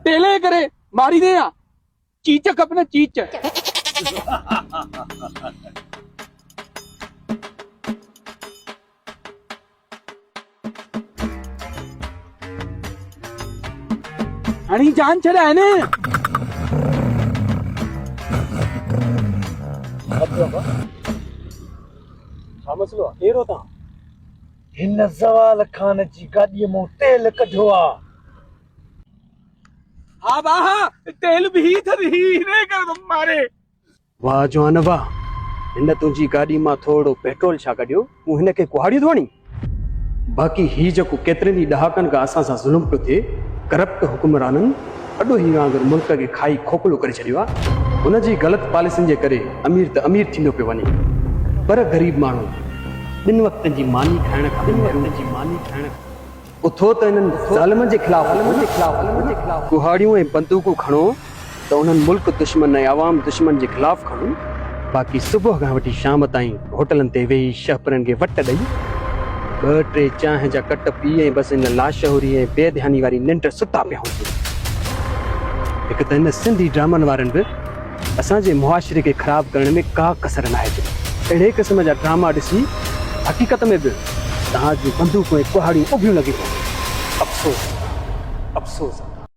टेले करे मारी दे आ चीचक अपने चीच हणी जान छड़ा है ने मसलो एरो ता हिन सवाल खान जी गाड़ी मो तेल कढो आ हाँ बाहा तेल भी थी ने कर मारे वाह जवान वाह हिन तुंहिंजी गाॾी मां थोरो पेट्रोल छा कढियो तूं हिन खे कुहाड़ी थो हणी बाक़ी ही जेको केतिरनि ई ॾहाकनि खां असां सां ज़ुल्म पियो थिए करप्ट हुकुमराननि अॾो ई वांगुरु मुल्क खे खाई खोखलो करे छॾियो आहे हुनजी ग़लति पॉलिसियुनि जे करे अमीर त अमीर थींदो पियो वञे पर ग़रीब माण्हू ॿिनि वक़्तनि जी मानी खाइण खां उथो त हिननि ज़ालिमनि जे ख़िलाफ़ कुहाड़ियूं ऐं बंदूकूं खणो त उन्हनि मुल्क दुश्मन ऐं आवाम दुश्मन जे ख़िलाफ़ खणो बाक़ी सुबुह खां वठी शाम ताईं होटलनि ते वेही शहपरनि खे वट ॾेई 2-3 चांहि जा कट पी ऐं बसि हिन लाशहूरी ऐं बेध्यानी वारी निंड सुता पिया हूंदा हिकु त हिन सिंधी ड्रामनि वारनि बि असांजे मुआशिरे खे ख़राबु करण में का कसर न आहे अहिड़े क़िस्म जा ड्रामा ॾिसी हक़ीक़त में बि तव्हां जूं बंदूकूं ऐं कुहाड़ियूं उभियूं लॻी पयूं अफ़सोस अफ़सोस